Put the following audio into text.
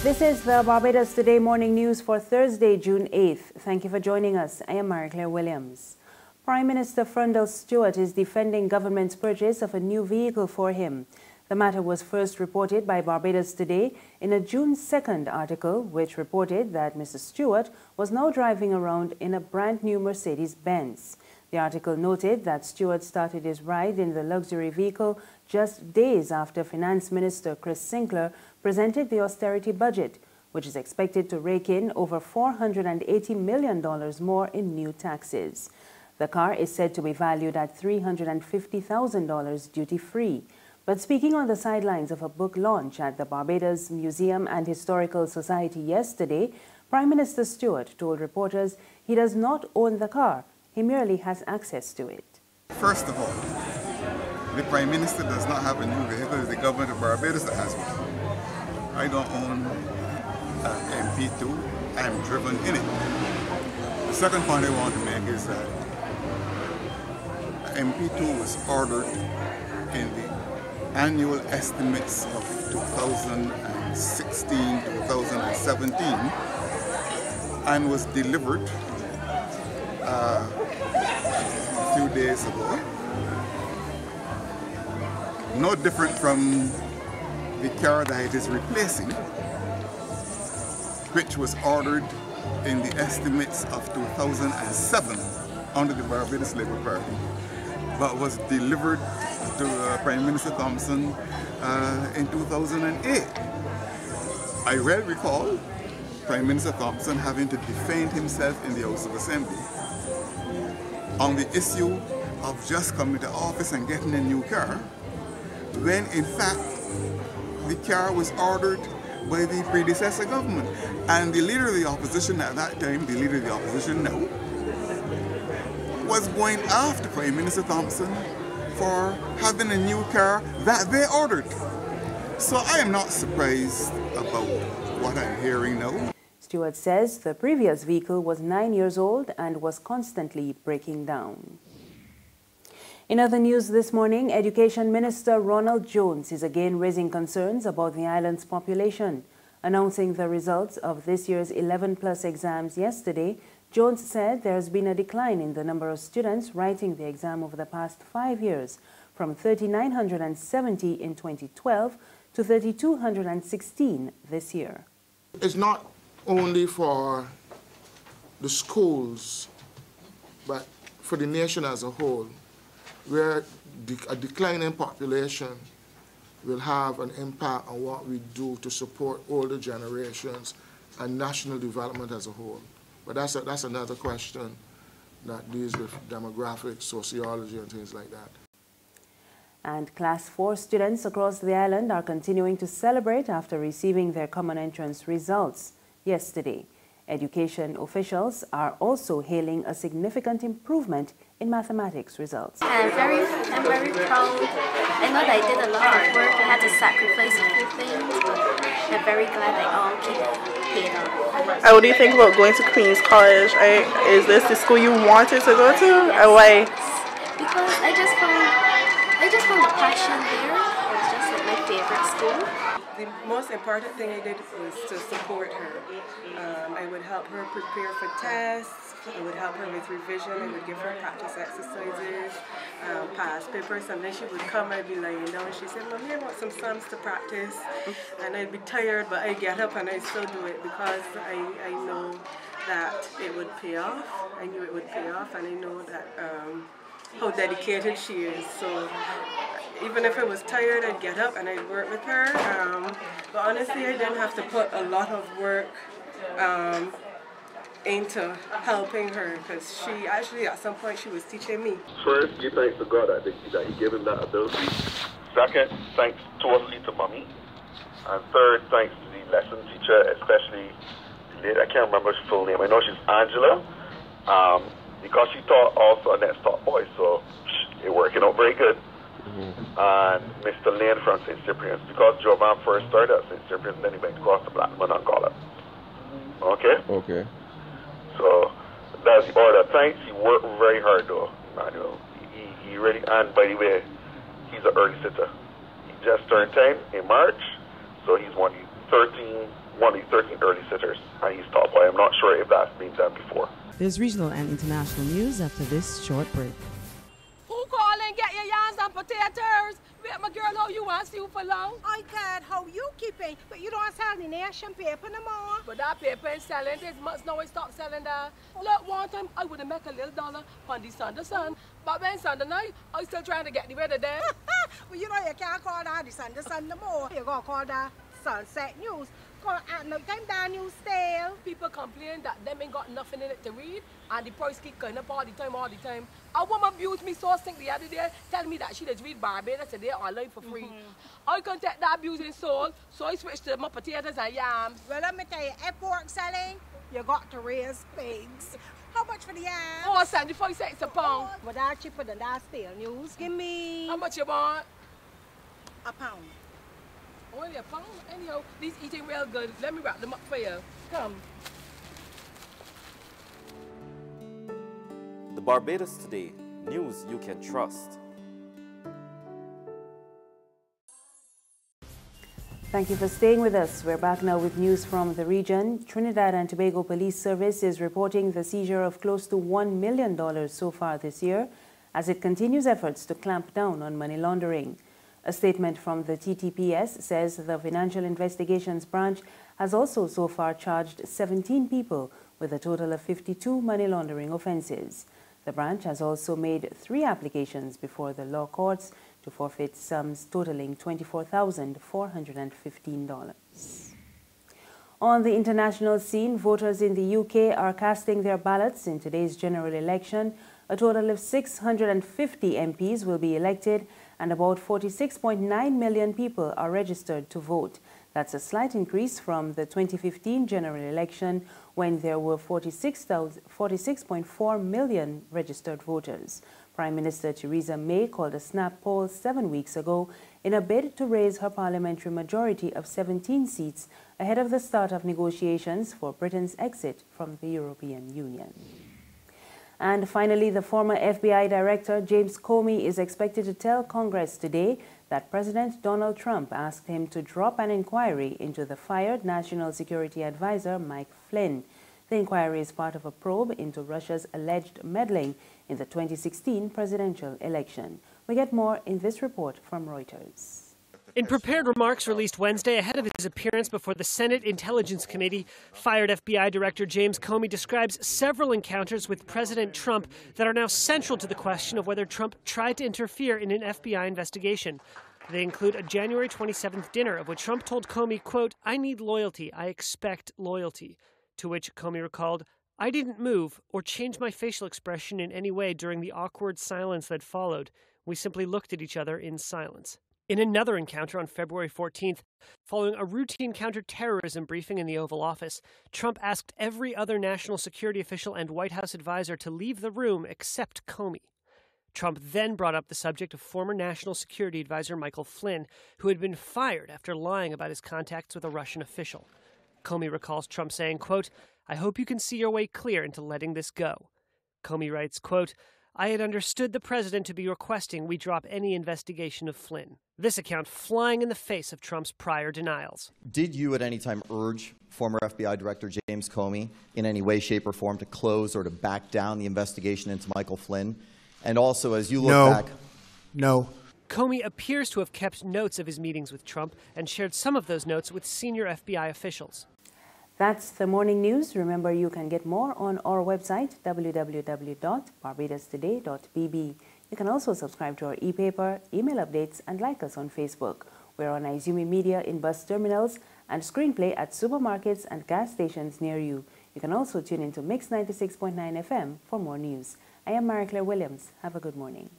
This is the Barbados Today morning news for Thursday, June 8th. Thank you for joining us. I am Marie-Claire Williams. Prime Minister Freundel Stuart is defending government's purchase of a new vehicle for him. The matter was first reported by Barbados Today in a June 2nd article, which reported that Mr. Stuart was now driving around in a brand new Mercedes Benz. The article noted that Stuart started his ride in the luxury vehicle just days after Finance Minister Chris Sinclair presented the austerity budget, which is expected to rake in over $480 million more in new taxes. The car is said to be valued at $350,000 duty-free. But speaking on the sidelines of a book launch at the Barbados Museum and Historical Society yesterday, Prime Minister Stuart told reporters he does not own the car. He merely has access to it. First of all, the Prime Minister does not have a new vehicle. It's the government of Barbados that has one. I don't own an MP2. I am driven in it. The second point I want to make is that MP2 was ordered in the annual estimates of 2016, 2017 and was delivered a few days ago. No different from the car that it is replacing, which was ordered in the estimates of 2007 under the Barbados Labour Party, but was delivered to Prime Minister Thompson in 2008. I well recall Prime Minister Thompson having to defend himself in the House of Assembly on the issue of just coming to office and getting a new car, when in fact the car was ordered by the predecessor government. And the leader of the opposition at that time, the leader of the opposition now, was going after Prime Minister Thompson for having a new car that they ordered. So I am not surprised about what I'm hearing now. Stuart says the previous vehicle was 9 years old and was constantly breaking down. In other news this morning, Education Minister Ronald Jones is again raising concerns about the island's population. Announcing the results of this year's 11+ exams yesterday, Jones said there has been a decline in the number of students writing the exam over the past 5 years, from 3,970 in 2012 to 3,216 this year. It's not only for the schools, but for the nation as a whole, where a declining population will have an impact on what we do to support older generations and national development as a whole. But that's another question that deals with demographics, sociology, and things like that. And Class 4 students across the island are continuing to celebrate after receiving their common entrance results yesterday. Education officials are also hailing a significant improvement in mathematics results. I'm very proud. I know that I did a lot of work. I had to sacrifice a few things, but I'm very glad they all paid off. What do you think about going to Queen's College? Is this the school you wanted to go to? Yes, or why? Because I just found the passion there. It was just like my favorite school. The most important thing I did was to support her. I would help her prepare for tests, I would help her with revision, I would give her practice exercises, past papers, and then she would come, I'd be lying down, and she said, Mommy, I want some sums to practice, and I'd be tired, but I'd get up and I'd still do it because I know that it would pay off. I knew it would pay off, and I know that how dedicated she is. So even if I was tired, I'd get up and I'd work with her. But honestly, I didn't have to put a lot of work into helping her, because she actually at some point she was teaching me. First, give thanks to God that He gave him that ability. Second, thanks totally to Mommy. And third, thanks to the lesson teacher, especially I can't remember her full name. I know she's Angela. Because she taught also Annette's taught boys, so it working out very good. And Mr. Lane from St. Cyprian's, because Jovan first started at St. Cyprian's, then he went across to Blackman and Collar. Okay? Okay. So that's the order. Thanks. He worked very hard though, Manuel. He really, and by the way, he's an early sitter. He just turned 10 in March, so he's one of the one of these 13 early sitters, and he's top. I'm not sure if that's been done before. There's regional and international news after this short break. Who call and get your yams and potatoes? Wait, my girl, how you want to see you for long? I can't how you keeping, but you don't sell the nation paper no more. But that paper ain't selling. There's much now I stop selling that. Look, one time I would have make a little dollar on the Sunday Sun, but when Sunday night, I still trying to get the weather there. Well, you know you can't call that the Sunday Sun no more. You're going to call that Sunset News. At no time that news stale. People complain that them ain't got nothing in it to read, and the price keep going up all the time. A woman abused me so sick the other day, telling me that she does read Barbados Today online for free. I can't take that abusing soul, so I switched to my potatoes and yams. Well, let me tell you, if pork selling, you got to raise pigs. How much for the yams? Oh, 75 cents a pound. Well, that's cheaper than that stale news. Give me... How much you want? A pound. Only a pound? Anyhow, these eating real good. Let me wrap them up for you. Come. The Barbados Today, news you can trust. Thank you for staying with us. We're back now with news from the region. Trinidad and Tobago Police Service is reporting the seizure of close to $1 million so far this year as it continues efforts to clamp down on money laundering. A statement from the TTPS says the Financial Investigations Branch has also so far charged 17 people with a total of 52 money laundering offences. The branch has also made 3 applications before the law courts to forfeit sums totaling $24,415. On the international scene, voters in the UK are casting their ballots in today's general election. A total of 650 MPs will be elected, and about 46.9 million people are registered to vote. That's a slight increase from the 2015 general election, when there were 46.4 million registered voters. Prime Minister Theresa May called a snap poll 7 weeks ago in a bid to raise her parliamentary majority of 17 seats ahead of the start of negotiations for Britain's exit from the European Union. And finally, the former FBI Director James Comey is expected to tell Congress today that President Donald Trump asked him to drop an inquiry into the fired National Security Advisor Mike Flynn. The inquiry is part of a probe into Russia's alleged meddling in the 2016 presidential election. We get more in this report from Reuters. In prepared remarks released Wednesday ahead of his appearance before the Senate Intelligence Committee, fired FBI Director James Comey describes several encounters with President Trump that are now central to the question of whether Trump tried to interfere in an FBI investigation. They include a January 27th dinner of which Trump told Comey, quote, "I need loyalty. I expect loyalty." To which Comey recalled, "I didn't move or change my facial expression in any way during the awkward silence that followed. We simply looked at each other in silence." In another encounter on February 14th, following a routine counterterrorism briefing in the Oval Office, Trump asked every other national security official and White House advisor to leave the room except Comey. Trump then brought up the subject of former National Security Advisor Michael Flynn, who had been fired after lying about his contacts with a Russian official. Comey recalls Trump saying, quote, "I hope you can see your way clear into letting this go." Comey writes, quote, "I had understood the president to be requesting we drop any investigation of Flynn." This account flying in the face of Trump's prior denials. Did you at any time urge former FBI Director James Comey in any way, shape, or form to close or to back down the investigation into Michael Flynn? And also, as you look back... No. Comey appears to have kept notes of his meetings with Trump and shared some of those notes with senior FBI officials. That's the morning news. Remember, you can get more on our website, www.barbadostoday.bb. You can also subscribe to our e-paper, email updates, and like us on Facebook. We're on Izumi Media in bus terminals and Screenplay at supermarkets and gas stations near you. You can also tune into Mix 96.9 FM for more news. I am Marie Claire Williams. Have a good morning.